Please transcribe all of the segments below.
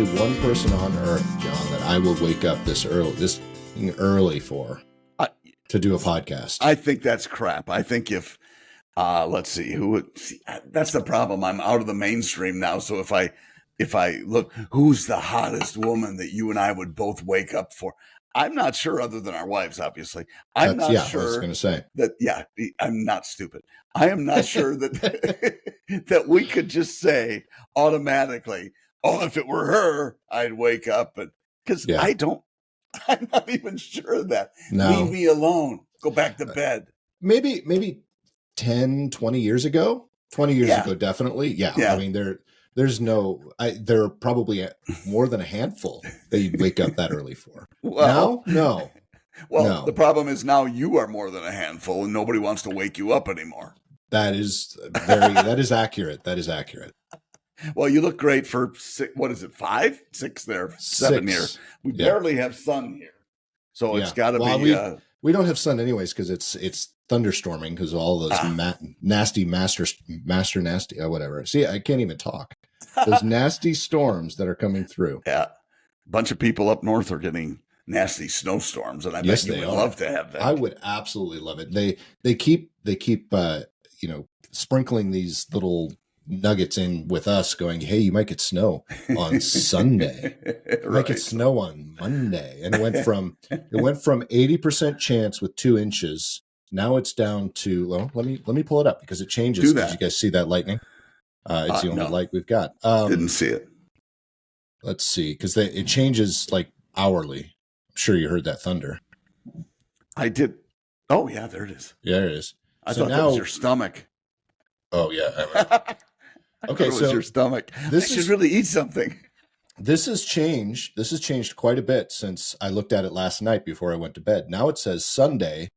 only one person on Earth, John, that I will wake up this early for to do a podcast. I think that's crap. I think if, let's see, that's the problem. I'm out of the mainstream now. So if I look, who's the hottest woman that you and I would both wake up for? I'm not sure, other than our wives, obviously. I'm not sure. I was going to say that. Yeah, I'm not stupid. I am not sure that that we could just say automatically, "Oh, if it were her, I'd wake up." But because I'm not even sure of that. No. Leave me alone. Go back to bed. Maybe 10, 20 years ago. 20 years ago, definitely. Yeah. I mean, there are probably more than a handful that you'd wake up that early for. Well, no. The problem is now you are more than a handful and nobody wants to wake you up anymore. That is accurate. That is accurate. Well, you look great for 5, 6 there, 7 here. We barely have sun here. So it's got to be. We don't have sun anyways because it's thunderstorming because of all those nasty master nasty whatever. See, I can't even talk. Those nasty storms that are coming through. Yeah, a bunch of people up north are getting nasty snowstorms, and I bet you would love to have that. I would absolutely love it. They keep sprinkling these little nuggets in with us, going, "Hey, you might get snow on Sunday. You might get snow on Monday," and it went from 80% chance with 2 inches. Now it's down to let me pull it up because it changes. Did you guys see that lightning? It's the only light we've got. Didn't see it. Let's see, because it changes like hourly. I'm sure you heard that thunder. I did. Oh yeah, there it is. Yeah, there it is. I thought that was your stomach. Oh yeah. Okay, so your stomach. I should really eat something. This has changed. This has changed quite a bit since I looked at it last night before I went to bed. Now it says Sunday,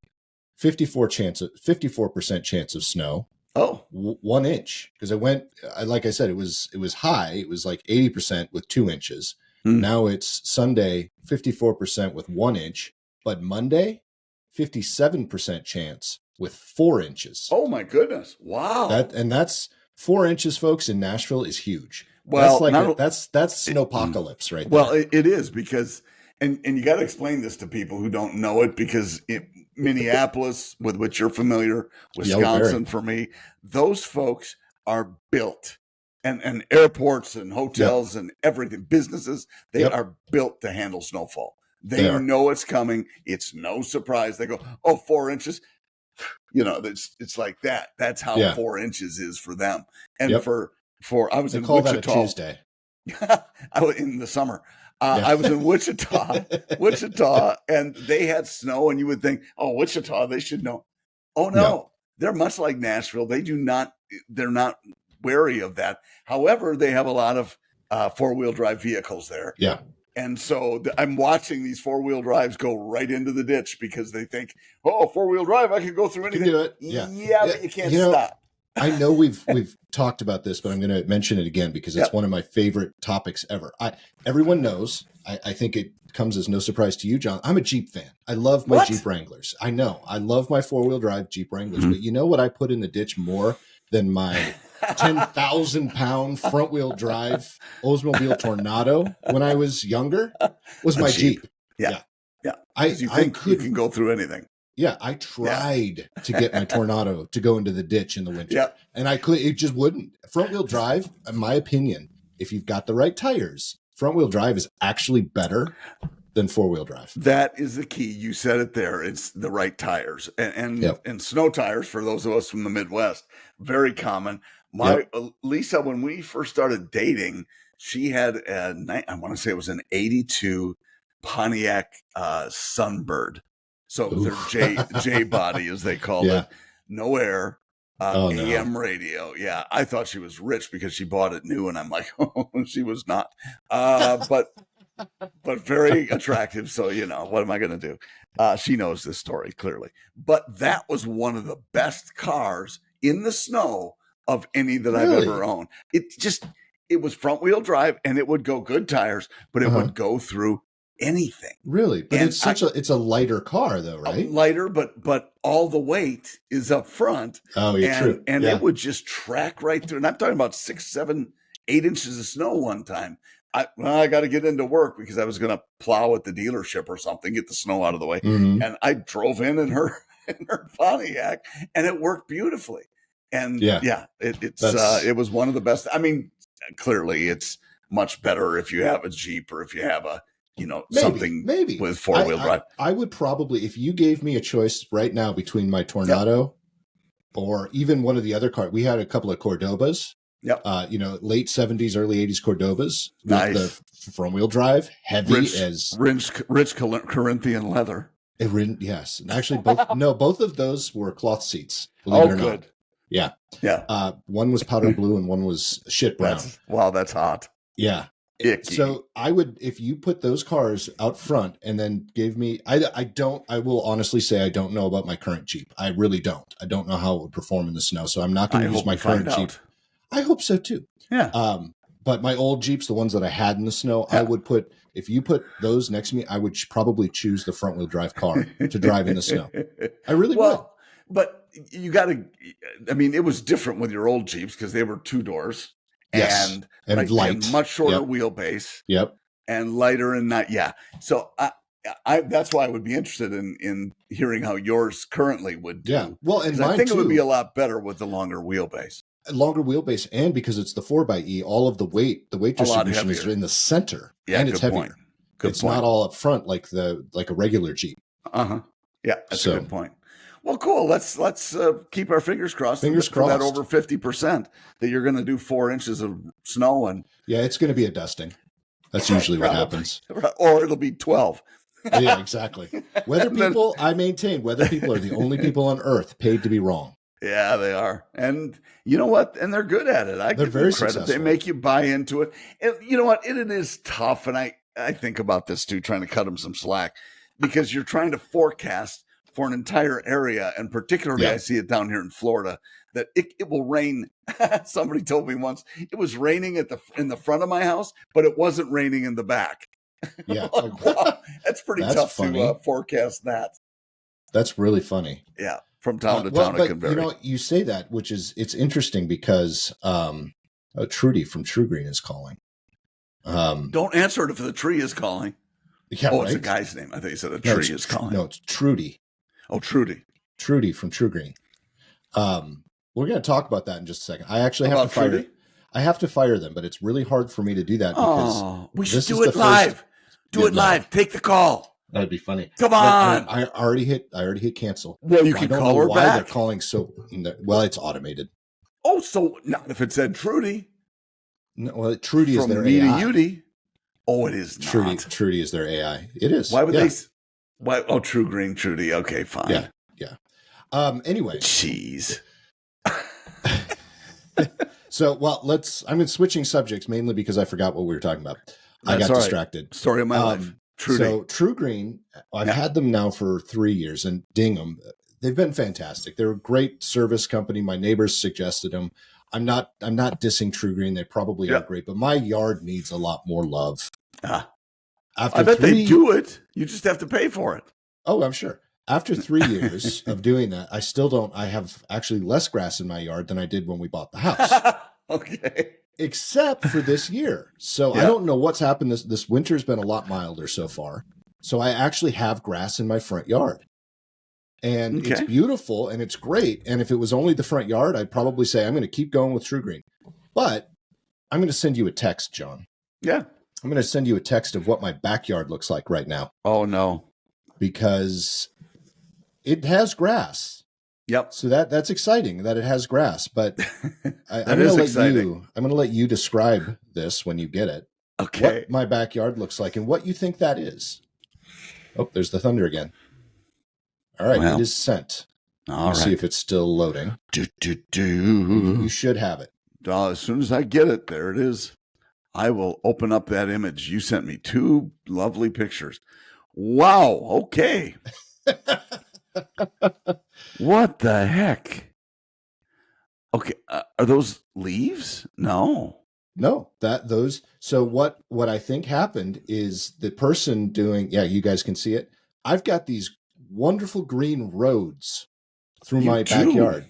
54% chance of snow. Oh, 1 inch. Because like I said, it was high. It was like 80% with 2 inches. Now it's Sunday, 54% with 1 inch, but Monday, 57% chance with 4 inches. Oh my goodness! Wow. That's 4 inches, folks. In Nashville is huge. Well, that's snowpocalypse right there. Well, it is because, and you got to explain this to people who don't know it because Minneapolis, with which you're familiar, Wisconsin for me, those folks are built. And airports and hotels and everything, businesses, they are built to handle snowfall. They know it's coming. It's no surprise. They go, 4 inches. It's like that. That's how 4 inches is for them. And for I was in Wichita. That a Tuesday. I was in the summer. I was in Wichita, and they had snow. And you would think, Wichita, they should know. Oh no, they're much like Nashville. They're not wary of that. However, they have a lot of 4-wheel drive vehicles there. Yeah. And so I'm watching these 4-wheel drives go right into the ditch because they think, 4-wheel drive, I can go through anything. You can do it. Yeah. But you can't stop. I know we've talked about this, but I'm going to mention it again because it's one of my favorite topics ever. Everyone knows, I think it comes as no surprise to you, John. I'm a Jeep fan. I love my Jeep Wranglers. I know. I love my 4-wheel drive Jeep Wranglers. Mm-hmm. But you know what I put in the ditch more than my 10,000-pound front-wheel drive Oldsmobile Tornado when I was younger was my Jeep. Yeah. You think you can go through anything. Yeah, I tried to get my Tornado to go into the ditch in the winter, and it just wouldn't. Front-wheel drive, in my opinion, if you've got the right tires, front-wheel drive is actually better than 4-wheel drive. That is the key. You said it there. It's the right tires and snow tires for those of us from the Midwest. Very common. Lisa, when we first started dating, she had I want to say it was an 82 Pontiac Sunbird. So their J body, as they call it, no air, AM radio. Yeah, I thought she was rich because she bought it new, and I'm like, she was not. But very attractive. So what am I going to do? She knows this story clearly. But that was one of the best cars in the snow of any that I've ever owned. It was front wheel drive, and it would go good tires, but it would go through anything. Really? But it's a lighter car though, right? Lighter, but all the weight is up front. Oh, you're true. And it would just track right through. And I'm talking about 6, 7, 8 inches of snow one time. I got to get into work because I was going to plow at the dealership or something, get the snow out of the way. Mm-hmm. And I drove in her Pontiac, and it worked beautifully. And it was one of the best. I mean, clearly it's much better if you have a Jeep or if you have a, something with 4-wheel drive. I would probably, if you gave me a choice right now between my Tornado or even one of the other cars, we had a couple of Cordobas. Yep. Late 70s, early 80s Cordobas. Nice. The front-wheel drive, heavy rich Corinthian leather. Yes. And actually, both of those were cloth seats. Believe it or good. Not. Yeah. Yeah. One was powder blue and one was shit brown. That's hot. Yeah. Icky. So I would, if you put those cars out front and then gave me, I will honestly say I don't know about my current Jeep. I really don't. I don't know how it would perform in the snow. So I'm not going to use my current Jeep. I hope so too. Yeah. But my old Jeeps, the ones that I had in the snow, I would put, if you put those next to me, I would probably choose the front wheel drive car to drive in the snow. I really would. But you got to, I mean, it was different with your old Jeeps because they were 2 doors. Yes. And light. And much shorter wheelbase. Yep. And lighter and not, So I that's why I would be interested in hearing how yours currently would do. Yeah. Well, and I think it would be a lot better with the longer wheelbase. Longer wheelbase, and because it's the 4xe, all of the weight distribution is in the center, and it's heavier. It's not all up front like a regular Jeep. Yeah, that's a good point. Well, cool. Let's keep our fingers crossed. For that over 50% that you're going to do 4 inches of snow and. Yeah, it's going to be a dusting. That's usually what happens. Or it'll be 12. Yeah, exactly. Weather people, I maintain, weather people are the only people on Earth paid to be wrong. Yeah, they are. And you know what? And they're good at it. They're very successful. They make you buy into it. And you know what? It is tough. And I think about this too, trying to cut them some slack because you're trying to forecast for an entire area. And particularly, I see it down here in Florida that it will rain. Somebody told me once it was raining in the front of my house, but it wasn't raining in the back. Yeah. Wow, that's pretty tough to forecast that. That's really funny. Yeah. From town to town, it can vary. You say that, it's interesting because Trudy from True Green is calling. Don't answer it if the tree is calling. Yeah, it's a guy's name. I think you said a tree is calling. No, it's Trudy. Oh, Trudy. Trudy from True Green. We're going to talk about that in just a second. I actually have to fire. Trudy? I have to fire them, but it's really hard for me to do that because we should do it live. Do it live. Take the call. That'd be funny. Come on! I already hit cancel. Well, you can call her back. They're calling so well. It's automated. Oh, so not if it said Trudy. No, well, Trudy is their me AI. To Udy. Oh, it is not. Trudy is their AI. It is. Why would they? Why? Oh, True Green, Trudy. Okay, fine. Yeah. Anyway. Jeez. So, I'm switching subjects mainly because I forgot what we were talking about. I got distracted. Story of my life. Trudy. So True Green, I've had them now for 3 years, and ding them. They've been fantastic. They're a great service company. My neighbors suggested them. I'm not dissing True Green. They probably are great, but my yard needs a lot more love. I bet they do it. You just have to pay for it. Oh, I'm sure. After 3 years of doing that, I have actually less grass in my yard than I did when we bought the house. Okay. Except for this year. So I don't know what's happened. This winter's been a lot milder so far. So I actually have grass in my front yard. And it's beautiful and it's great. And if it was only the front yard, I'd probably say I'm going to keep going with True Green. But I'm going to send you a text, John. Yeah. I'm going to send you a text of what my backyard looks like right now. Oh, no. Because it has grass. Yep. So that's exciting that it has grass, but I'm going to let you describe this when you get it. Okay. What my backyard looks like and what you think that is. Oh, there's the thunder again. All right. It is sent. All right. See if it's still loading. You You should have it. As soon as I get it, there it is. I will open up that image. You sent me 2 lovely pictures. Wow. Okay. What the heck? Okay, are those leaves? No. So what I think happened is the person doing, you guys can see it. I've got these wonderful green roads through my backyard.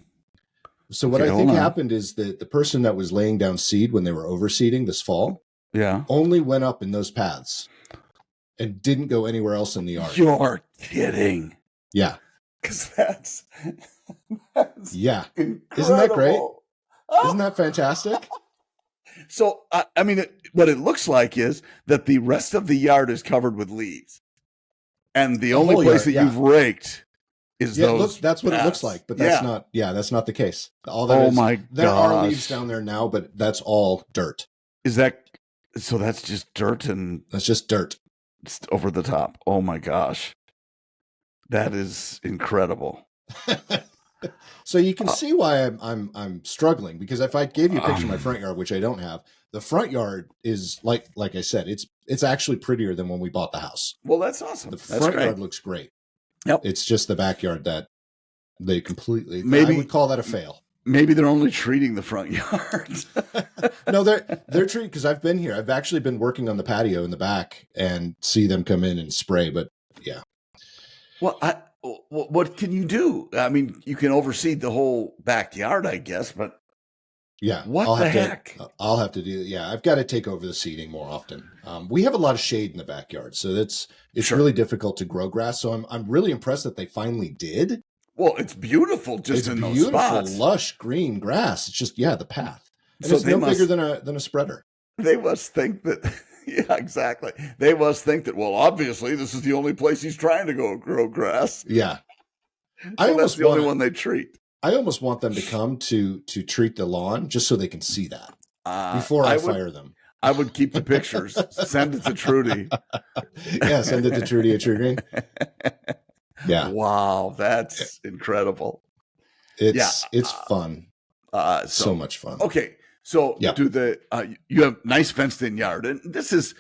So what I think happened is that the person that was laying down seed when they were overseeding this fall, only went up in those paths and didn't go anywhere else in the yard. You're kidding. Yeah. Because that's yeah. incredible. Isn't that great? Isn't that fantastic? So, I mean, what it looks like is that the rest of the yard is covered with leaves. And the only place that you've raked is those. That's what it looks like, but that's not the case. All that my gosh. There are leaves down there now, but that's all dirt. So that's just dirt and that's just dirt over the top. Oh my gosh. That is incredible. So you can see why I'm struggling, because if I gave you a picture of my front yard, which I don't have, the front yard is like I said, it's actually prettier than when we bought the house. Well, that's awesome. The front yard looks great. Yep. It's just the backyard that they completely. Maybe I would call that a fail. Maybe they're only treating the front yard. No, they're treating, because I've been here. I've actually been working on the patio in the back and see them come in and spray. But yeah. Well, what can you do? I mean, you can oversee the whole backyard, I guess, but yeah, what the heck? I'll have to do. Yeah, I've got to take over the seeding more often. We have a lot of shade in the backyard, so it's really difficult to grow grass. So I'm really impressed that they finally did. Well, it's beautiful. Just in those spots, lush green grass. It's just the path, and it's no bigger than a spreader. They must think that. Yeah, exactly. They must think that, well, obviously, this is the only place he's trying to go grow grass. Yeah. So that's the only one they treat. I almost want them to come to treat the lawn just so they can see that before I fire them. I would keep the pictures. Send it to Trudy. Yeah, send it to Trudy at Tree Green. Yeah. Wow, that's incredible. It's fun. So much fun. Okay. So you have nice fenced in yard, and this is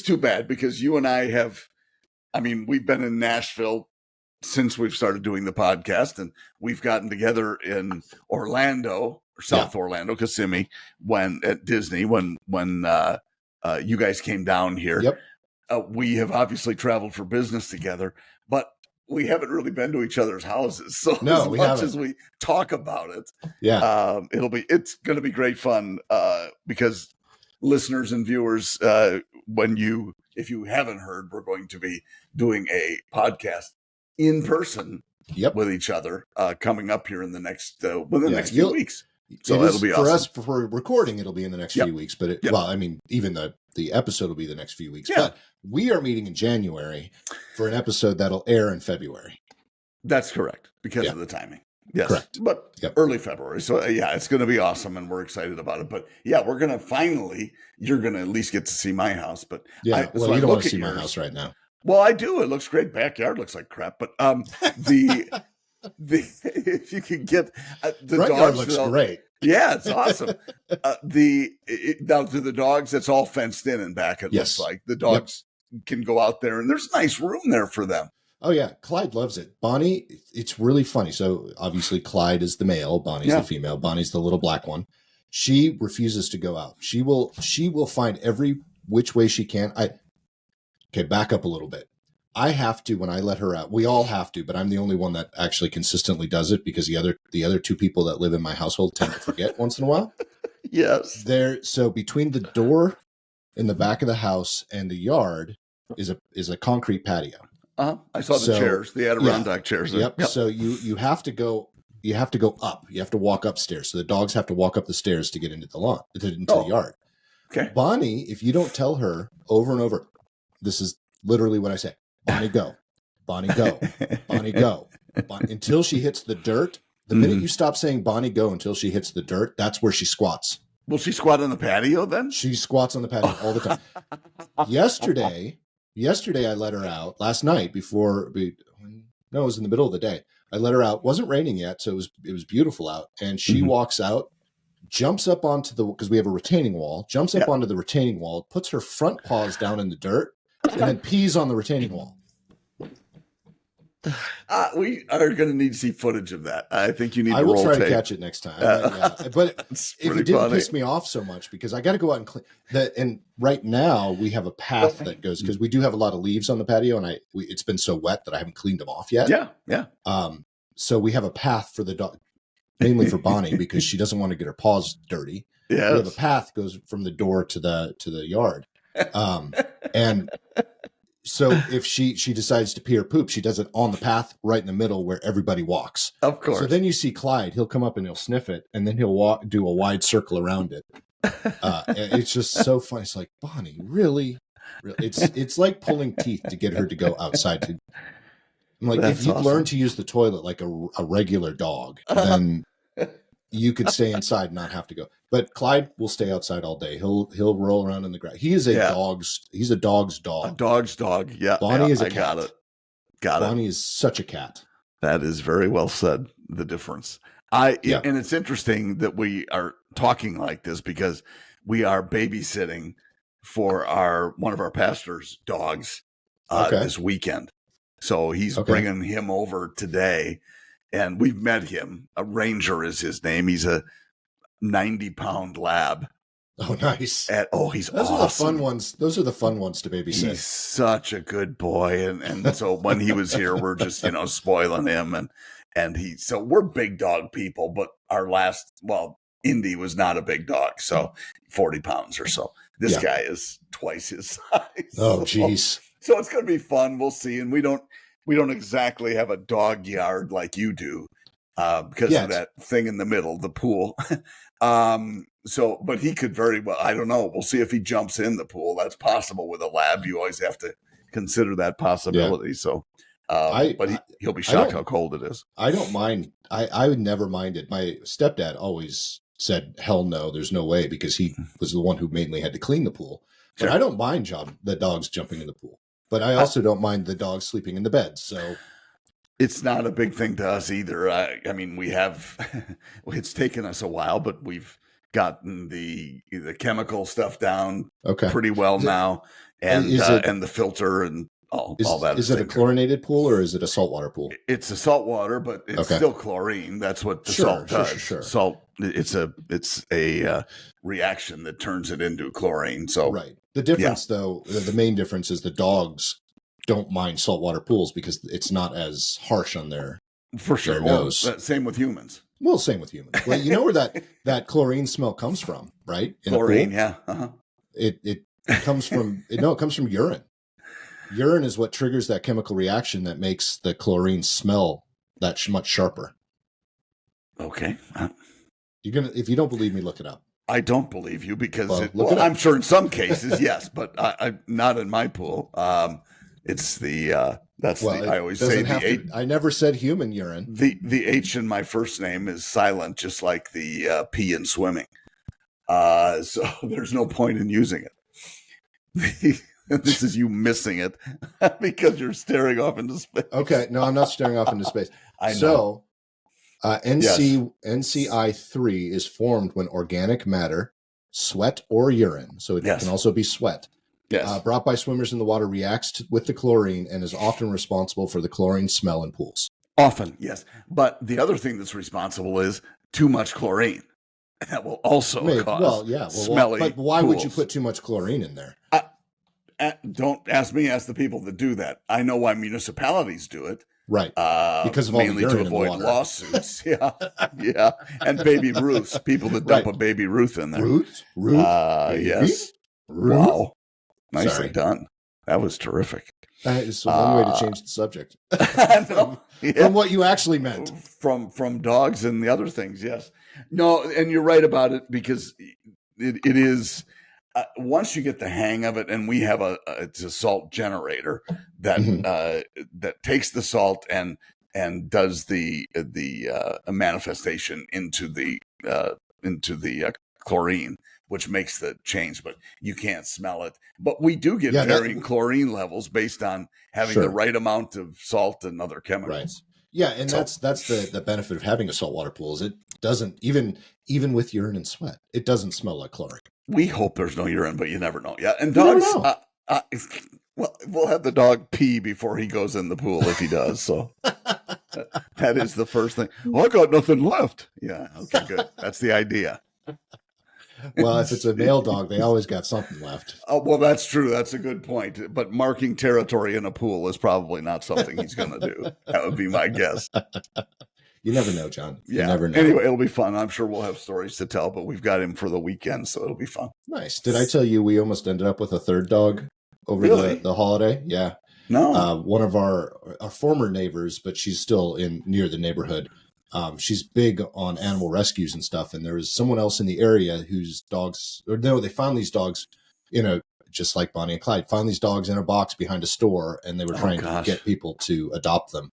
too bad, because you and I we've been in Nashville since we've started doing the podcast, and we've gotten together in Orlando or South Orlando, Kissimmee, at Disney when you guys came down here. Yep. We have obviously traveled for business together, but we haven't really been to each other's houses. So as we talk about it, it's going to be great fun, because listeners and viewers, if you haven't heard, we're going to be doing a podcast in person with each other, coming up here in the next, next few weeks. So that'll be awesome. For us, for recording, it'll be in the next few weeks, but even the episode will be the next few weeks, but we are meeting in January for an episode that'll air in February. That's correct, because of the timing. Yes, correct. But early February. So it's going to be awesome, and we're excited about it. But we're going to you're going to at least get to see my house. But you don't want to see my house right now. Well, I do. It looks great. Backyard looks like crap, but if you can get the front dogs, yard looks great. Yeah, it's awesome. Now to the dogs, it's all fenced in and back. It looks like the dogs can go out there, and there's nice room there for them. Oh yeah, Clyde loves it. Bonnie, it's really funny. So obviously Clyde is the male, Bonnie's the female. Bonnie's the little black one. She refuses to go out. She will find every which way she can. Okay, back up a little bit. I have to, when I let her out, we all have to, but I'm the only one that actually consistently does it, because the other two people that live in my household tend to forget once in a while. Yes. So between the door in the back of the house and the yard is a concrete patio. I saw the chairs, the Adirondack chairs. Yep. So you have to go up. You have to walk upstairs. So the dogs have to walk up the stairs to get into the lawn, into the yard. Okay. Bonnie, if you don't tell her over and over, this is literally what I say. Bonnie, go. Bonnie, go. Bonnie, go. Until she hits the dirt. The minute you stop saying Bonnie, go until she hits the dirt, that's where she squats. Will she squat on the patio then? She squats on the patio all the time. Yesterday I let her out. Last night it was in the middle of the day. I let her out. It wasn't raining yet, so it was beautiful out. And she walks out, jumps up onto because we have a retaining wall, jumps up onto the retaining wall, puts her front paws down in the dirt, and then pees on the retaining wall. We are going to need to see footage of that. I think you need to roll tape. I will try to catch it next time. But if it didn't piss me off so much, because I got to go out and clean that. And right now we have a path that goes, because we do have a lot of leaves on the patio, and it's been so wet that I haven't cleaned them off yet. Yeah. So we have a path for the dog, mainly for Bonnie, because she doesn't want to get her paws dirty. We have a path goes from the door to the yard. And so if she decides to pee or poop, she does it on the path right in the middle where everybody walks. Of course. So then you see Clyde, he'll come up and he'll sniff it, and then he'll do a wide circle around it. And it's just so funny. It's like, Bonnie, really? It's like pulling teeth to get her to go outside. I'm like, if you'd learn to use the toilet like a regular dog, then you could stay inside and not have to go. But Clyde will stay outside all day. He'll roll around in the grass. He's a dog's dog. A dog's dog. Yeah. Bonnie is a cat. Got it. Bonnie is such a cat. That is very well said. The difference. And it's interesting that we are talking like this because we are babysitting for one of our pastor's dogs this weekend. So he's bringing him over today, and we've met him. A Ranger is his name. He's a 90-pound lab. Oh, nice. He's Those awesome. are the fun ones. Those are the fun ones to babysit. He's such a good boy. And so when he was here, we're just, spoiling him. So we're big dog people, but our Indy was not a big dog. So 40 pounds or so. This guy is twice his size. Oh, geez. So it's going to be fun. We'll see. And we don't exactly have a dog yard like you do because of that thing in the middle, the pool. But he could very well, I don't know. We'll see if he jumps in the pool. That's possible with a lab. You always have to consider that possibility. Yeah. So, but he'll be shocked how cold it is. I don't mind. I would never mind it. My stepdad always said, hell no, there's no way, because he was the one who mainly had to clean the pool. But I don't mind the dogs jumping in the pool. But I also don't mind the dogs sleeping in the bed. So it's not a big thing to us either. I mean, we have, it's taken us a while, but we've gotten the chemical stuff down pretty well now. And the filter and all that. Is it a chlorinated pool or is it a saltwater pool? It's a saltwater, but it's still chlorine. That's what the salt does. Sure. Salt, it's a reaction that turns it into chlorine. So right. The difference, though, the main difference is the dogs don't mind saltwater pools because it's not as harsh on their nose. Well, same with humans. Well, same with humans. Well, you know where that chlorine smell comes from, right? Chlorine, yeah. Uh-huh. It comes from it comes from urine. Urine is what triggers that chemical reaction that makes the chlorine smell that much sharper. Okay. If you don't believe me, look it up. I don't believe you because I'm sure in some cases, yes, but I not in my pool. It's I always say the H. I never said human urine. The H in my first name is silent, just like the P in swimming. So there's no point in using it. This is you missing it because you're staring off into space. Okay, no, I'm not staring off into space. I know. So, NCI3 is formed when organic matter, sweat or urine, so it can also be sweat, brought by swimmers in the water reacts with the chlorine and is often responsible for the chlorine smell in pools. Often, yes. But the other thing that's responsible is too much chlorine. That will also cause smelly But why pools. would you put too much chlorine in there? Don't ask me, ask the people that do that. I know why municipalities do it. Right. Because of mainly all the to avoid in the lawsuits. Yeah. And baby Ruths, people that dump a baby Ruth in there. Ruth? Yes. Ruth? Wow. Nicely done. That was terrific. That is one way to change the subject. From what you actually meant. From dogs and the other things, yes. No, and you're right about it because it is... once you get the hang of it, and we have it's a salt generator that that takes the salt and does the manifestation into the chlorine, which makes the change. But you can't smell it. But we do get varying chlorine levels based on having the right amount of salt and other chemicals. Right. Yeah, and that's the benefit of having a saltwater pool is it doesn't even with urine and sweat, it doesn't smell like chlorine. We hope there's no urine, but you never know. Yeah, and dogs. We'll have the dog pee before he goes in the pool if he does. So that is the first thing. I got nothing left. Yeah. Okay. Good. That's the idea. Well, if it's a male dog, they always got something left. Oh, well, that's true. That's a good point. But marking territory in a pool is probably not something he's going to do. That would be my guess. You never know, John. You Yeah. never know. Anyway, it'll be fun. I'm sure we'll have stories to tell, but we've got him for the weekend, so it'll be fun. Nice. Did I tell you we almost ended up with a third dog over the holiday? Yeah. No. One of our former neighbors, but she's still near the neighborhood. She's big on animal rescues and stuff. And there was someone else in the area whose they found these dogs just like Bonnie and Clyde, found these dogs in a box behind a store, and they were trying to get people to adopt them.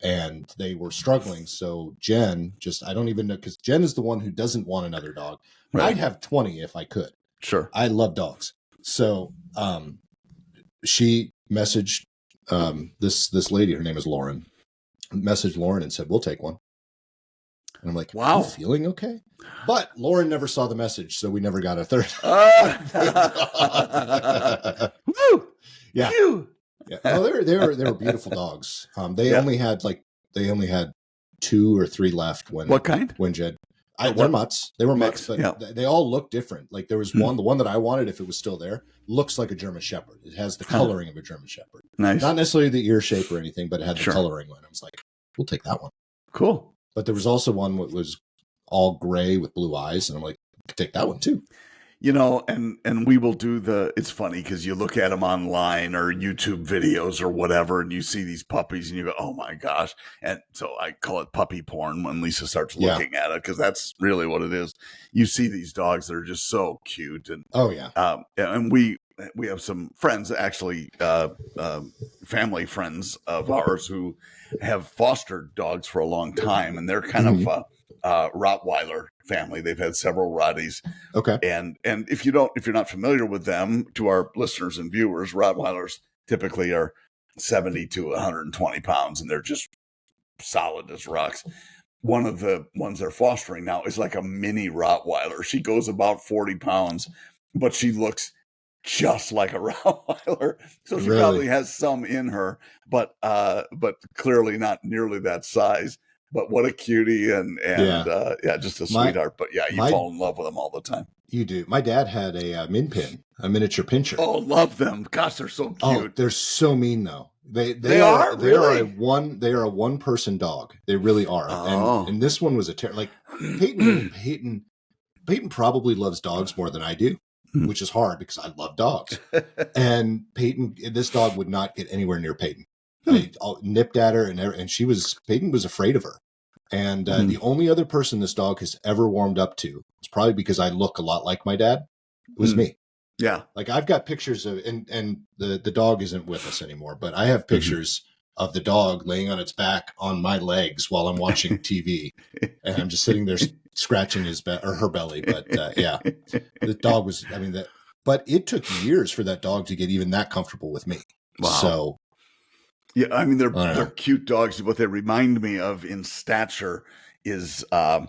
And they were struggling. So Jen I don't even know, because Jen is the one who doesn't want another dog. Right. I'd have 20 if I could. Sure. I love dogs. So she messaged this lady, her name is Lauren, messaged Lauren and said, we'll take one. And I'm like, wow, are you feeling okay? But Lauren never saw the message, so we never got a third. Woo! Yeah. Yeah. No, they were beautiful dogs. They only had 2 or 3 left when what kind? When Jed. They're mutts. They were mutts, but they all look different. Like there was the one that I wanted, if it was still there, looks like a German Shepherd. It has the coloring of a German Shepherd. Nice. Not necessarily the ear shape or anything, but it had the coloring one. I was like, we'll take that one. Cool. But there was also one that was all gray with blue eyes, and I'm like, I could take that one too. And we will do it's funny because you look at them online or YouTube videos or whatever, and you see these puppies and you go, oh my gosh. And so I call it puppy porn when Lisa starts looking at it, because that's really what it is. You see these dogs that are just so cute. And and we have some friends, actually, family friends of ours who have fostered dogs for a long time, and they're kind of Rottweiler family. They've had several Rotties. Okay. And if you're not familiar with them, to our listeners and viewers, Rottweilers typically are 70 to 120 pounds, and they're just solid as rocks. One of the ones they're fostering now is like a mini Rottweiler. She goes about 40 pounds, but she looks just like a Rottweiler. So she probably has some in her, but clearly not nearly that size. But what a cutie and just a sweetheart. But you fall in love with them all the time. You do. My dad had a min pin, a miniature pinscher. Oh, love them! Gosh, they're so cute. Oh, they're so mean though. They are a one person dog. They really are. Oh. And this one was Peyton probably loves dogs more than I do, which is hard because I love dogs. And this dog would not get anywhere near Peyton. I nipped at her, and Peyton was afraid of her. And the only other person this dog has ever warmed up to, it's probably because I look a lot like my dad, was me. Yeah. Like I've got pictures of, and the dog isn't with us anymore, but I have pictures of the dog laying on its back on my legs while I'm watching TV. And I'm just sitting there scratching her belly. But the dog was, but it took years for that dog to get even that comfortable with me. Wow. So. Yeah, they're cute dogs. What they remind me of in stature is oh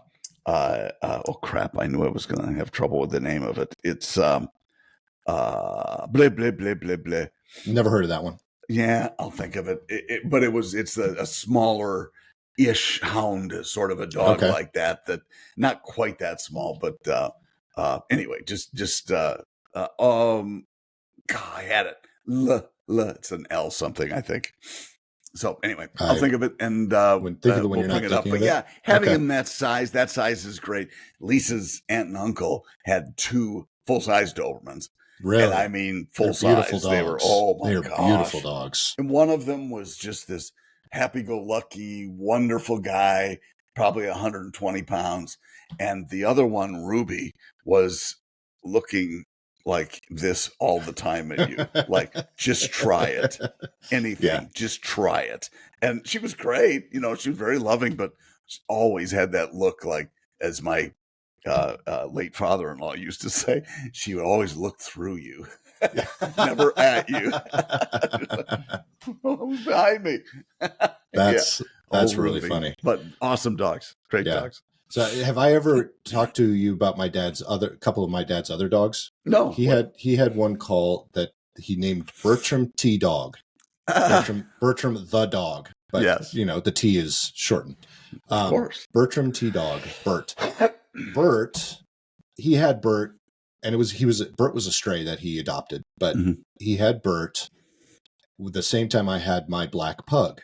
crap! I knew I was going to have trouble with the name of it. It's blah blah blah blah blah. Never heard of that one. Yeah, I'll think of it. But it's a smaller ish hound, sort of a dog like that. That not quite that small, but anyway, just God, I had it. It's an L something, I think. So anyway, I'll think of it, and we'll bring it up. But having him that size is great. Lisa's aunt and uncle had 2 full-size Dobermans. Really? And full size. They were beautiful dogs. And one of them was just this happy-go-lucky, wonderful guy, probably 120 pounds. And the other one, Ruby, was looking like this all the time at you. Like, just try it. Anything, just try it. And she was great. She was very loving, but she always had that look, like, as my late father-in-law used to say, she would always look through you. Never at you. Who's behind me? That's really funny. But awesome dogs. Great dogs. So have I ever talked to you about couple of my dad's other dogs? No. He had one call that he named Bertram T Dog. Bertram the dog. But the T is shortened. Of course. Bertram T Dog, Bert. Bert, he had Bert, and Bert was a stray that he adopted, but he had Bert the same time I had my black pug.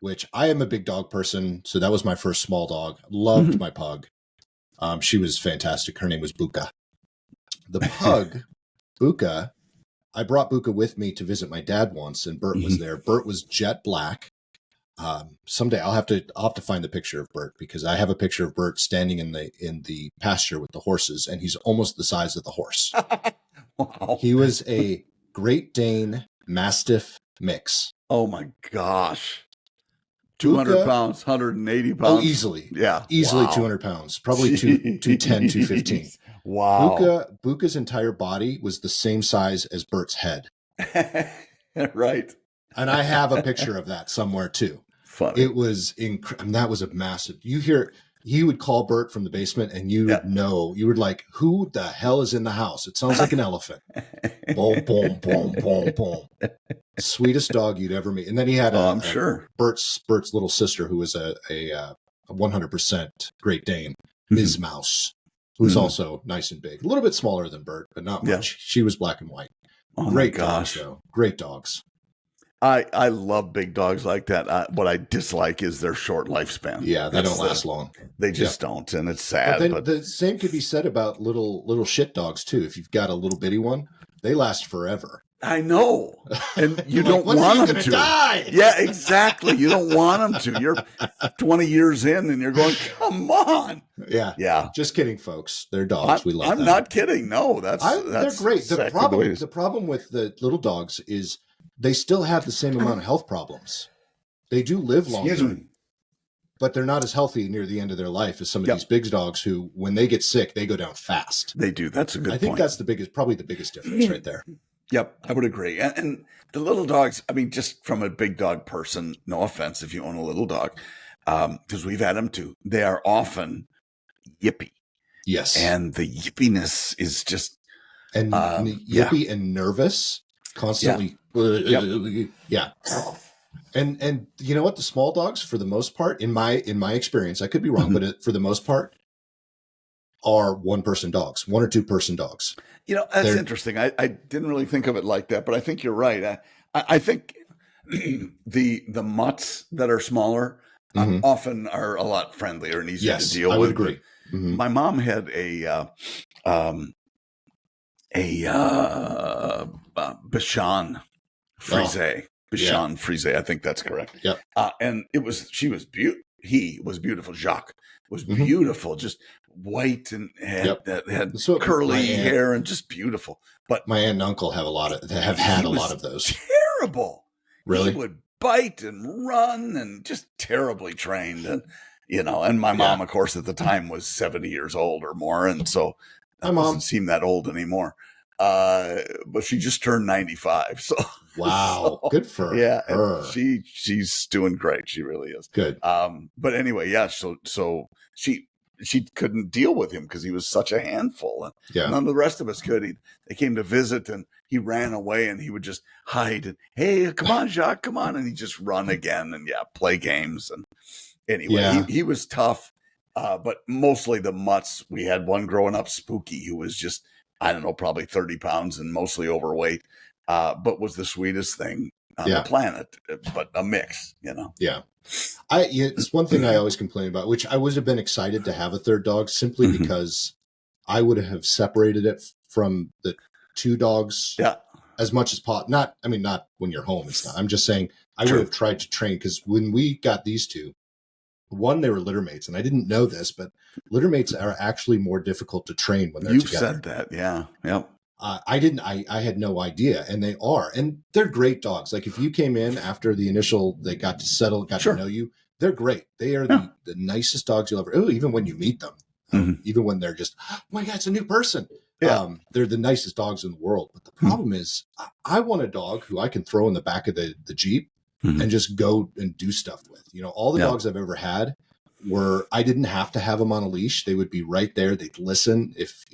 which I am a big dog person. So that was my first small dog. Loved my pug. She was fantastic. Her name was Buka. The pug, Buka, I brought Buka with me to visit my dad once, and Bert was there. Bert was jet black. Someday I'll have to find the picture of Bert, because I have a picture of Bert standing in the pasture with the horses, and he's almost the size of the horse. Wow. He was a Great Dane Mastiff mix. Oh my gosh. 200 pounds, 180 pounds. Oh, easily. Yeah. Easily wow. 200 pounds. Probably 210, 215. Wow. Buka's entire body was the same size as Bert's head. Right. And I have a picture of that somewhere too. Funny. It was incredible. That was a massive. He would call Bert from the basement, and you would know. You were like, "Who the hell is in the house?" It sounds like an elephant. Boom, boom, boom, boom, boom. Sweetest dog you'd ever meet. And then he had I'm sure Bert's little sister, who was a 100% Great Dane, Ms. Mouse, who's also nice and big, a little bit smaller than Bert, but not much. Yeah. She was black and white. Oh Great my gosh, dogs, though. Great dogs. I love big dogs like that. What I dislike is their short lifespan. Yeah, they don't last long. They just don't, and it's sad. But the same could be said about little shit dogs too. If you've got a little bitty one, they last forever. I know, and you don't want them to die. Yeah, exactly. You don't want them to. You're 20 years in, and you're going, "Come on." Yeah. Just kidding, folks. They're dogs. We love them. I'm not kidding. No, they're great. Exactly the problem with the little dogs is they still have the same amount of health problems. They do live longer, but they're not as healthy near the end of their life as some of these big dogs who, when they get sick, they go down fast. They do. That's a good point. I think that's probably the biggest difference right there. Yep, I would agree. And the little dogs, I mean, just from a big dog person, no offense if you own a little dog, because we've had them too. They are often yippy. Yes. And the yippiness is just... And yippy and nervous, constantly... Yeah. And you know what? The small dogs, for the most part, in my experience, I could be wrong, but for the most part, are one-person dogs, 1 or 2 person dogs. You know, that's interesting. I didn't really think of it like that, but I think you're right. I think the mutts that are smaller often are a lot friendlier and easier to deal with. I would agree. My mom had a Bichon Frise. Bichon Frise, I think that's correct. Yep. And he was beautiful. Jacques was beautiful, just white and had curly hair and just beautiful. But my aunt and uncle have had a lot of those. Terrible. Really? He would bite and run and just terribly trained. And, and my mom, of course, at the time was 70 years old or more. And so that doesn't seem that old anymore. But she just turned 95. So wow, good for her. Yeah, she's doing great. She really is. Good. But anyway, yeah. So she couldn't deal with him because he was such a handful. And none of the rest of us could. They came to visit, and he ran away, and he would just hide. And hey, come on, Jacques, come on, and he'd just run again and play games. And anyway, he was tough. But mostly the mutts. We had one growing up, Spooky, who was just, I don't know, probably 30 pounds and mostly overweight, but was the sweetest thing on the planet, but a mix, Yeah. It's one thing I always complain about, which I would have been excited to have a third dog simply because I would have separated it from the 2 dogs as much as possible. Not when you're home. It's not. I'm just saying I would have tried to train, because when we got these 2, one, they were litter mates, and I didn't know this, but litter mates are actually more difficult to train when they're together. You've said that, yeah. Yep. I didn't. I had no idea, and they are, and they're great dogs. Like if you came in after the initial, they got to settle, got to know you. They're great. They are the nicest dogs you'll ever. Oh, even when you meet them, even when they're just, oh my God, it's a new person. Yeah. They're the nicest dogs in the world. But the problem is, I want a dog who I can throw in the back of the Jeep and just go and do stuff with. All the dogs I've ever had were, I didn't have to have them on a leash. They would be right there. They'd listen. If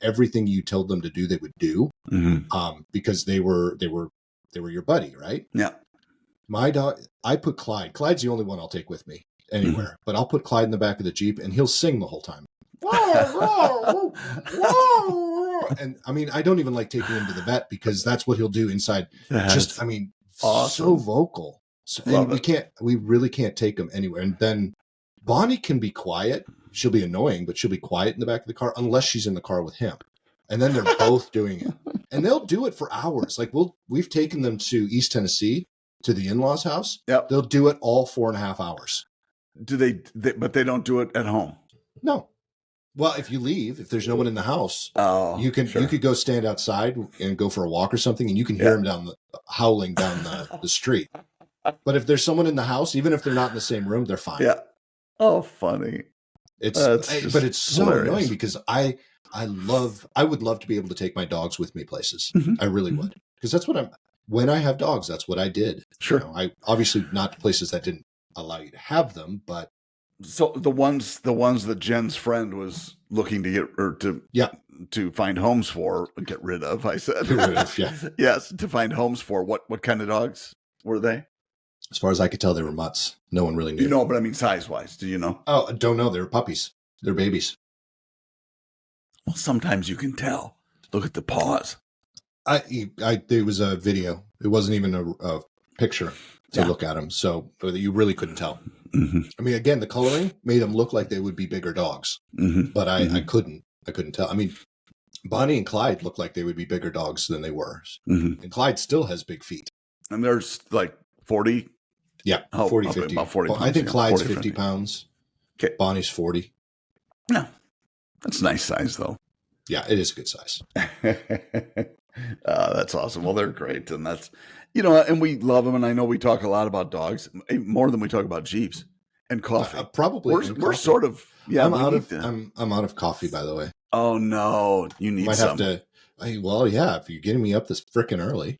everything you told them to do, they would do, because they were your buddy, right? Yeah. My dog, I put Clyde. Clyde's the only one I'll take with me anywhere, but I'll put Clyde in the back of the Jeep, and he'll sing the whole time. And I don't even like taking him to the vet, because that's what he'll do inside. Awesome. So vocal, So, Love and we really can't take them anywhere. And then Bonnie can be quiet. She'll be annoying, but she'll be quiet in the back of the car unless she's in the car with him. And then they're both doing it. And they'll do it for hours. Like we've taken them to East Tennessee to the in-laws house. Yep. They'll do it all 4.5 hours. Do but they don't do it at home? No. Well, if you leave, if there's no one in the house, you could go stand outside and go for a walk or something, and you can hear them howling down the street. But if there's someone in the house, even if they're not in the same room, they're fine. Yeah. Oh, funny. But it's so hilarious. Annoying because I would love to be able to take my dogs with me places. Mm-hmm. I really would, because that's what when I have dogs, that's what I did. Sure. I obviously not to places that didn't allow you to have them, but. So the ones that Jen's friend was looking to to find homes for, get rid of, I said. Get rid of, yeah. Yes, to find homes for. What kind of dogs were they? As far as I could tell, they were mutts. No one really knew. You know, but I mean size-wise, do you know? Oh, I don't know. They were puppies. They're babies. Well, sometimes you can tell. Look at the paws. There was a video. It wasn't even a picture to look at them, so you really couldn't tell. Mm-hmm. I mean, again, the coloring made them look like they would be bigger dogs, but I couldn't tell. I mean, Bonnie and Clyde looked like they would be bigger dogs than they were, and Clyde still has big feet. And there's like 40. Yeah, 40, 50. About 40 pounds, I think Clyde's 50 pounds. Okay. Bonnie's 40. No, that's a nice size, though. Yeah, it is a good size. That's awesome. Well, they're great. And that's, and we love them. And I know we talk a lot about dogs, more than we talk about Jeeps and coffee. Probably. We're sort of, I'm out of coffee, by the way. Oh, no. You need some. Might have to. Well, yeah, if you're getting me up this frickin' early.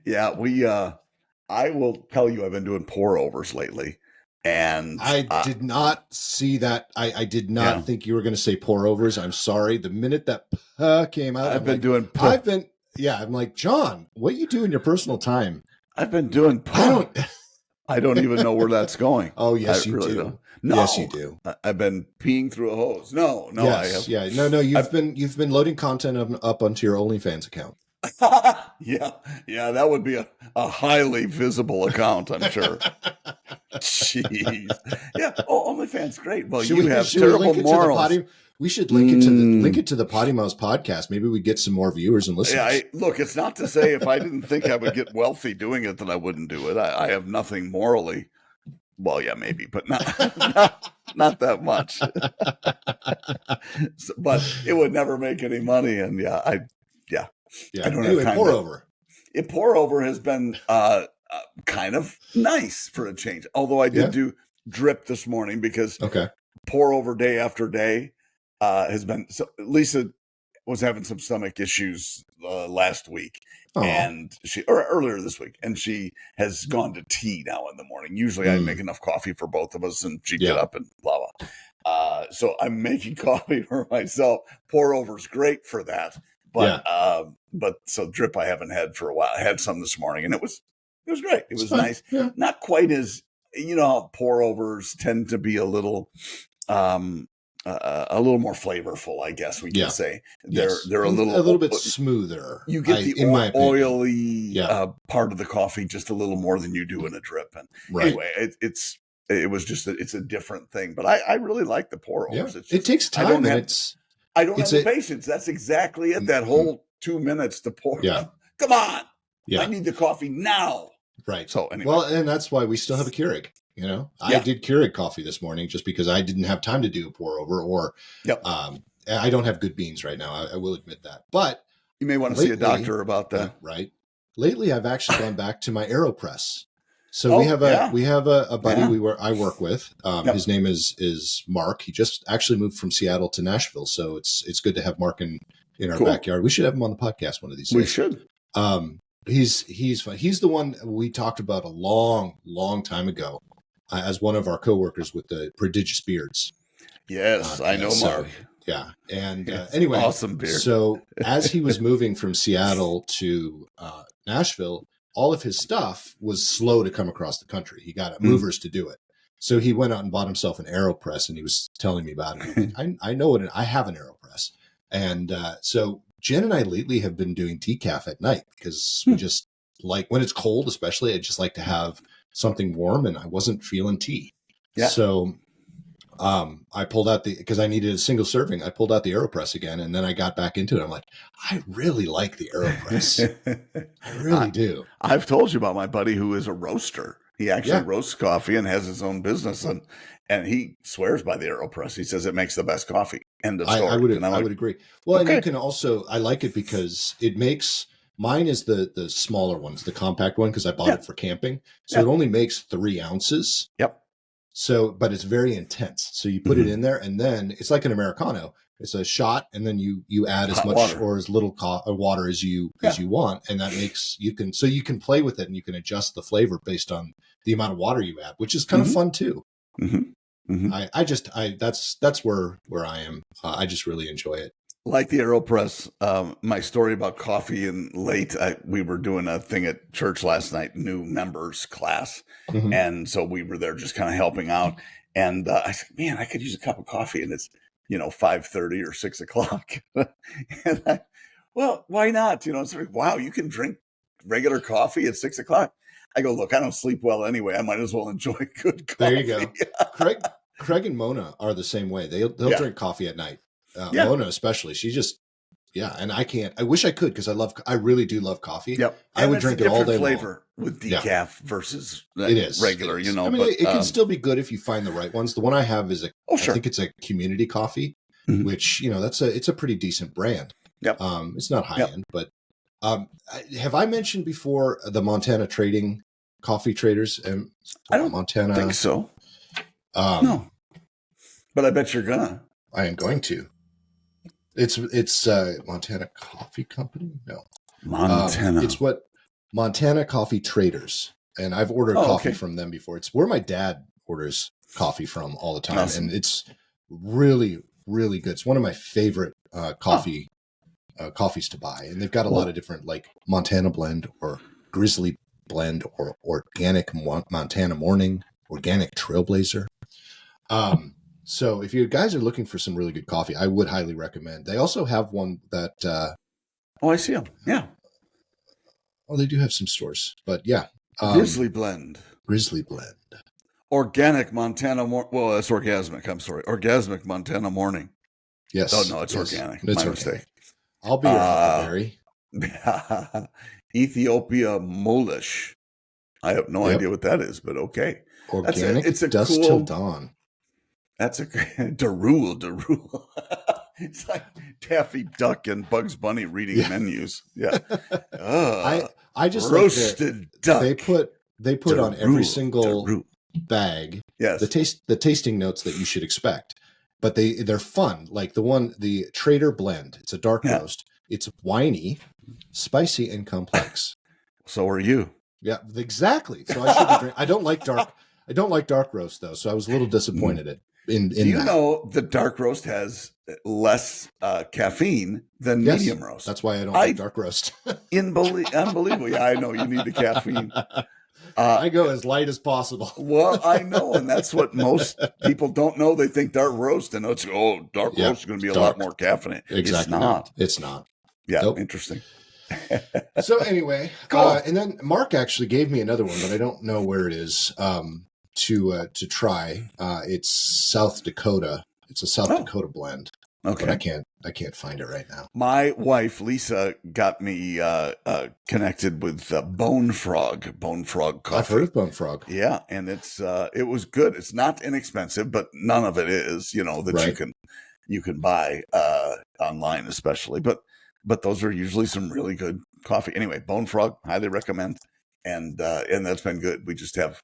Yeah, I will tell you, I've been doing pour overs lately. And I did not see that. I did not think you were going to say pour overs. I'm sorry. The minute that came out, I'm like, John, what you do in your personal time? I've been doing I don't even know where that's going. Oh, yes, you really do. No, yes, you do. I've been peeing through a hose. No, yes, I have. Yeah, no. You've been loading content up onto your OnlyFans account. Yeah, that would be a highly visible account, I'm sure. Jeez. Yeah. Oh, OnlyFans, great. Well, you have terrible morals. We should link it to the PoddiMouths podcast. Maybe we get some more viewers and listeners. Yeah, look, it's not to say if I didn't think I would get wealthy doing it that I wouldn't do it. I have nothing morally. Well, yeah, maybe, but not that much. But it would never make any money, and I don't have time. Pour over has been kind of nice for a change. Although I did do drip this morning because pour over day after day has been. So Lisa was having some stomach issues last week, and earlier this week, and she has gone to tea now in the morning. Usually, I make enough coffee for both of us, and she'd get up and blah blah. So I'm making coffee for myself. Pour over's great for that. But so drip I haven't had for a while. I had some this morning and it was great. It was nice. Yeah. Not quite as, how pour overs tend to be a little more flavorful, I guess we can say. They're a little bit smoother. You get the oily part of the coffee just a little more than you do in a drip. And anyway, it's a different thing, but I really like the pour overs. Yeah. It takes time. I don't have the patience. That's exactly it. That whole 2 minutes to pour. Yeah. Come on. Yeah. I need the coffee now. Right. So anyway. Well, and that's why we still have a Keurig. I did Keurig coffee this morning just because I didn't have time to do a pour over, or I don't have good beans right now. I will admit that. But you may want to see a doctor about that. Right. Lately, I've actually gone back to my AeroPress. So we have a buddy I work with. His name is Mark. He just actually moved from Seattle to Nashville, so it's good to have Mark in our backyard. We should have him on the podcast one of these days. We should. He's fun. He's the one we talked about a long time ago as one of our coworkers with the prodigious beards. Yes, I know Mark. Yeah, and anyway, awesome beard. So as he was moving from Seattle to Nashville, all of his stuff was slow to come across the country. He got movers to do it. So he went out and bought himself an AeroPress, and he was telling me about it. I know I have an AeroPress. And so Jen and I lately have been doing decaf at night because like when it's cold, especially, I just like to have something warm, and I wasn't feeling tea. Yeah. So I pulled out because I needed a single serving. I pulled out the AeroPress again, and then I got back into it. I'm like, I really like the AeroPress. I really do. I've told you about my buddy who is a roaster. He actually roasts coffee and has his own business, and he swears by the AeroPress. He says it makes the best coffee. End of story. I would agree. Well, and you can also, I like it because it makes, mine is the smaller ones, the compact one, because I bought it for camping. So it only makes 3 ounces. Yep. So, but it's very intense. So you put it in there, and then it's like an Americano. It's a shot, and then you add as much water. Or as little water as you want, and that makes you can play with it, and you can adjust the flavor based on the amount of water you add, which is kind of fun too. That's where I am. I just really enjoy it. Like the AeroPress, my story about coffee and late, we were doing a thing at church last night, new members class. And so we were there just kind of helping out. And I said, man, I could use a cup of coffee. And it's, 5:30 or 6 o'clock. And well, why not? It's like, wow, you can drink regular coffee at 6 o'clock. I go, look, I don't sleep well anyway. I might as well enjoy good coffee. There you go. Craig and Mona are the same way. They'll drink coffee at night. Mona especially, she just, and I wish I could, because I really do love coffee. Yep. I would drink it all day flavor long. With decaf versus regular, I mean, it can still be good if you find the right ones. The one I have is I think it's a community coffee, which, it's a pretty decent brand. Yep. It's not high end, but have I mentioned before the Montana trading coffee traders? I don't think so. No, but I bet you're gonna. I am going to. It's Montana Coffee Company? No. Montana. It's what Montana Coffee Traders. And I've ordered coffee from them before. It's where my dad orders coffee from all the time. Awesome. And it's really, really good. It's one of my favorite coffees to buy. And they've got a lot of different, like Montana Blend or Grizzly Blend or Organic Montana Morning, Organic Trailblazer. So if you guys are looking for some really good coffee, I would highly recommend. They also have one that... I see them. Yeah. Oh, they do have some stores. But yeah. Grizzly Blend. Organic Montana... Well, that's Orgasmic. I'm sorry. Orgasmic Montana Morning. Yes. Oh, no, it's organic. It's my organic. Mistake. I'll be your huckleberry. Ethiopia Molish. I have no idea what that is, but okay. Organic it's a dusk till dawn. That's a Darul. It's like Daffy Duck and Bugs Bunny reading menus. Yeah. I just roasted duck. They put on every single bag the tasting notes that you should expect. But they're fun. Like the Trader Blend. It's a dark roast. It's winey, spicy, and complex. So are you. Yeah, exactly. So I should be drinking. I don't like dark roast though, so I was a little disappointed in Do you know the dark roast has less caffeine than medium roast? That's why I don't like dark roast. Unbelievable. Yeah, I know you need the caffeine. I go as light as possible. Well, I know, and that's what most people don't know. They think dark roast, and dark roast is going to be a lot more caffeinated. Exactly. It's not. Yeah, nope. Interesting. So anyway, cool. And then Mark actually gave me another one, but I don't know where it is to try. It's South Dakota. It's a South Dakota blend. Okay, but I can't find it right now. My wife Lisa got me connected with Bone Frog coffee. I've heard of Bone Frog. Yeah, and it was good. It's not inexpensive, but none of it is. That you can buy online, especially. But those are usually some really good coffee. Anyway, Bone Frog, highly recommend, and that's been good. We just have.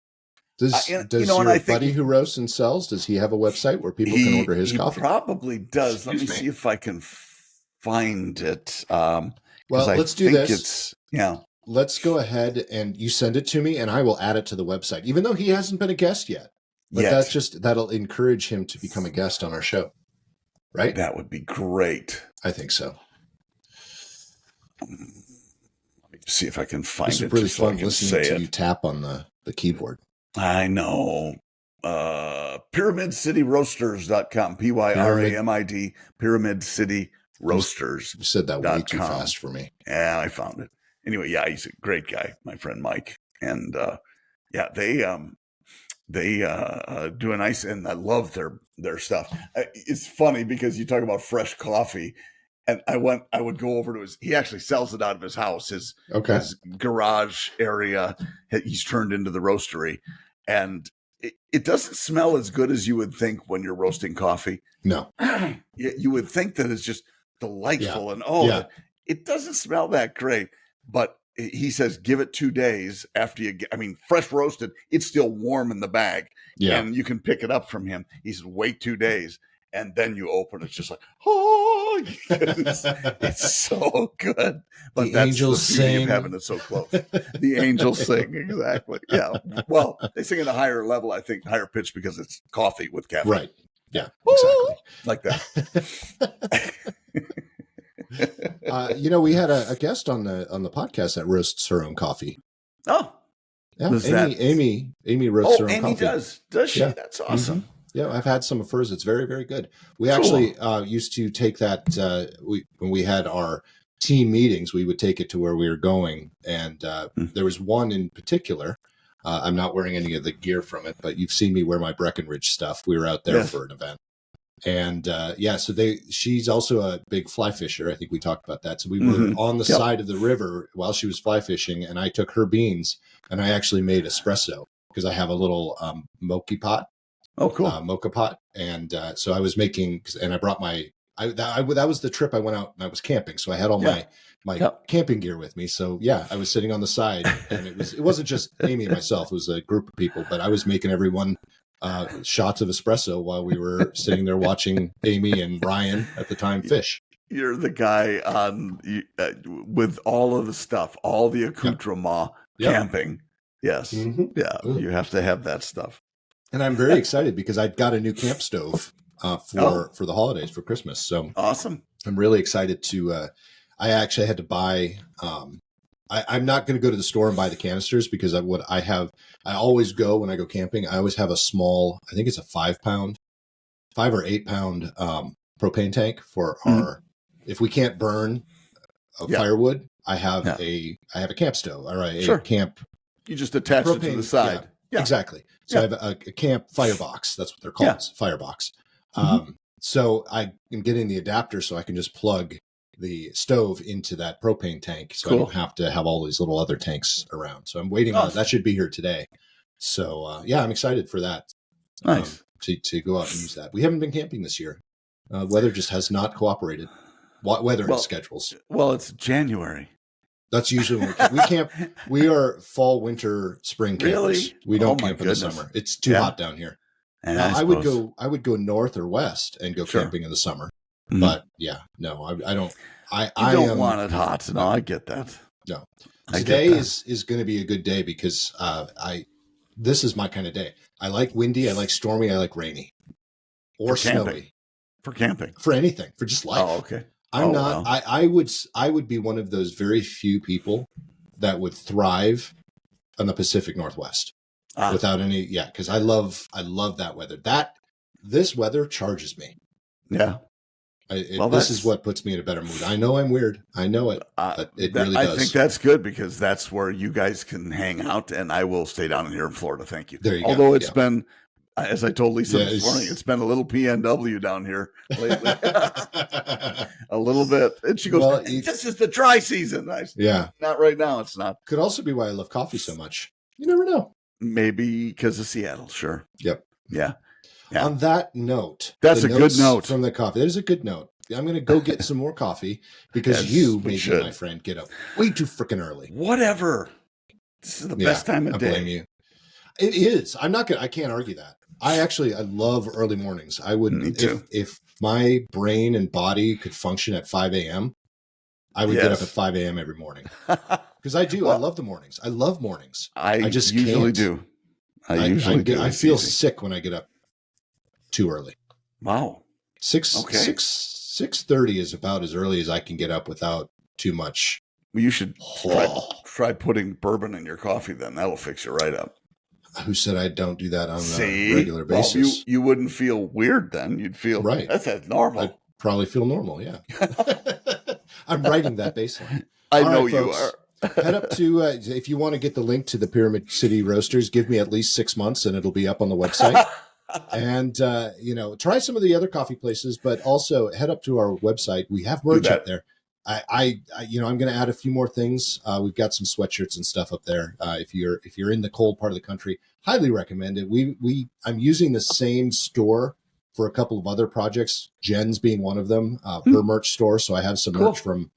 Does your buddy who roasts and sells, does he have a website where people can order his coffee? He probably does. Let me see if I can find it. Well, let's do this. Let's go ahead and you send it to me and I will add it to the website, even though he hasn't been a guest yet. But that'll encourage him to become a guest on our show. Right? That would be great. I think so. Let me see if I can find it. It's really fun listening to you tap on the keyboard. I know. PyramidCityRoasters.com. PYRAMID. Pyramid City Roasters. You said that way too fast for me. Yeah, I found it. anyway, yeah, he's a great guy, my friend Mike, and yeah, they do a nice, and I love their stuff. It's funny because you talk about fresh coffee, and I would go over to he actually sells it out of his house, his garage area. He's turned into the roastery, and it doesn't smell as good as you would think when you're roasting coffee. No, you would think that it's just delightful, and it doesn't smell that great, but he says, give it 2 days after fresh roasted, it's still warm in the bag, and you can pick it up from him. He says, wait 2 days, and then you open it. It's just like, oh, it's so good. But the that's angels the beauty sing. of having it so close. The angels sing, exactly. Yeah. Well, they sing at a higher level, I think, higher pitch because it's coffee with caffeine. Right. Yeah, exactly. Like that. We had a guest on the podcast that roasts her own coffee. Oh, yeah. Amy roasts her own Amy coffee. Does she? Yeah. That's awesome. Mm-hmm. Yeah, I've had some of hers. It's very, very good. We actually used to take that when we had our team meetings. We would take it to where we were going, and there was one in particular. I'm not wearing any of the gear from it, but you've seen me wear my Breckenridge stuff. We were out there for an event. And so she's also a big fly fisher. I think we talked about that. So we were on the side of the river while she was fly fishing, and I took her beans and I actually made espresso because I have a little mochi pot. Oh, cool. Mocha pot. And so I was making, and I brought that was the trip I went out and I was camping. So I had all my camping gear with me. So I was sitting on the side, and it wasn't just Amy and myself. It was a group of people, but I was making everyone shots of espresso while we were sitting there watching Amy and Ryan at the time fish. You're the guy with all of the stuff, all the accoutrement camping. Yes. Mm-hmm. Yeah. Mm-hmm. You have to have that stuff. And I'm very excited because I got a new camp stove for the holidays, for Christmas. So awesome. I'm really excited to, I actually had to buy, I'm not going to go to the store and buy the canisters because I always go when I go camping. I always have a small, I think it's a 5 or 8 pound propane tank for our, if we can't burn firewood, I have a camp stove. All right. A camp. You just attach it to the side. Yeah. Exactly. So I have a camp firebox. That's what they're called. It's a firebox. So I am getting the adapter so I can just plug the stove into that propane tank. So I don't have to have all these little other tanks around. So I'm waiting on that. Should be here today. So I'm excited for that. Nice. To go out and use that. We haven't been camping this year. Weather just has not cooperated. Weather and schedules. Well, it's January. That's usually when we camp. We are fall, winter, spring campers. Really? We don't camp in the summer. It's too hot down here. I would go north or west and go camping in the summer. Mm-hmm. But I don't. I don't want it hot. No, I get that. No, today is going to be a good day because this is my kind of day. I like windy. I like stormy. I like rainy or snowy. For camping. For anything. For just life. Oh, okay. I'm not. Wow. I would be one of those very few people that would thrive on the Pacific Northwest without any. Yeah, because I love that weather. This weather charges me. Yeah. This is what puts me in a better mood. I know I'm weird. I know it. But it really does. I think that's good because that's where you guys can hang out, and I will stay down here in Florida. Thank you. There you go. Although it's been. As I told Lisa this morning, it's been a little PNW down here lately. A little bit. And she goes, this is the dry season. Not right now. It's not. Could also be why I love coffee so much. You never know. Maybe because of Seattle. Sure. Yep. Yeah. On that note. That's a good note. From the coffee. That is a good note. I'm going to go get some more coffee because you made me, my friend, get up way too freaking early. Whatever. This is the best time of day. I blame you. It is. I can't argue that. I love early mornings. I wouldn't, if my brain and body could function at 5 a.m., I would get up at 5 a.m. every morning. Because I do. I love the mornings. I love mornings. I just usually do. I feel sick when I get up too early. Wow. 6:30 is about as early as I can get up without too much. Well, you should try putting bourbon in your coffee then. That'll fix you right up. Who said I don't do that on a regular basis? Well, you wouldn't feel weird then. You'd feel right. That's normal. I'd probably feel normal, yeah. I'm writing that baseline. I know you are. head up to, if you want to get the link to the Pyramid City Roasters, give me at least 6 months and it'll be up on the website. And, try some of the other coffee places, but also head up to our website. We have merch up there. I'm going to add a few more things. We've got some sweatshirts and stuff up there. If you're in the cold part of the country, highly recommend it. I'm using the same store for a couple of other projects, Jen's being one of them, her merch store. So I have some merch from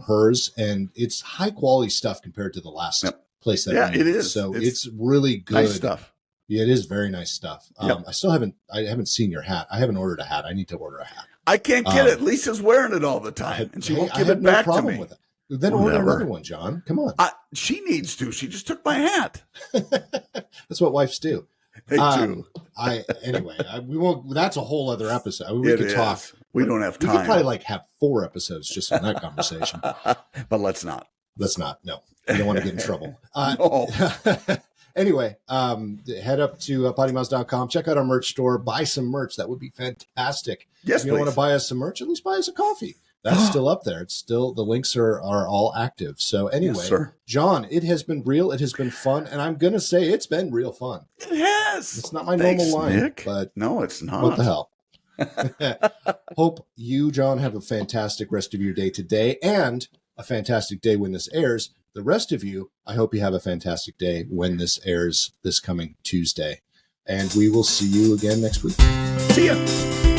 hers, and it's high quality stuff compared to the last place that we used. It is. So it's really good nice stuff. Yeah, it is very nice stuff. I haven't seen your hat. I haven't ordered a hat. I need to order a hat. I can't get it. Lisa's weering it all the time, and she won't give it back to me. With it. Then order another one, John. Come on. She needs to. She just took my hat. That's what wives do. They do. We won't. That's a whole other episode. We could talk. We don't have time. We could probably have 4 episodes just on that conversation. But let's not. No, we don't want to get in trouble. No. Anyway, head up to PoddiMouths.com. Check out our merch store. Buy some merch. That would be fantastic. Yes, if you don't want to buy us some merch, at least buy us a coffee. That's still up there. It's still, the links are all active. So anyway, yes, John, it has been real. It has been fun. And I'm going to say it's been real fun. It has. It's not my normal line, Nick. But no, it's not. What the hell? Hope you, John, have a fantastic rest of your day today and a fantastic day when this airs. The rest of you, I hope you have a fantastic day when this airs this coming Tuesday. And we will see you again next week. See ya.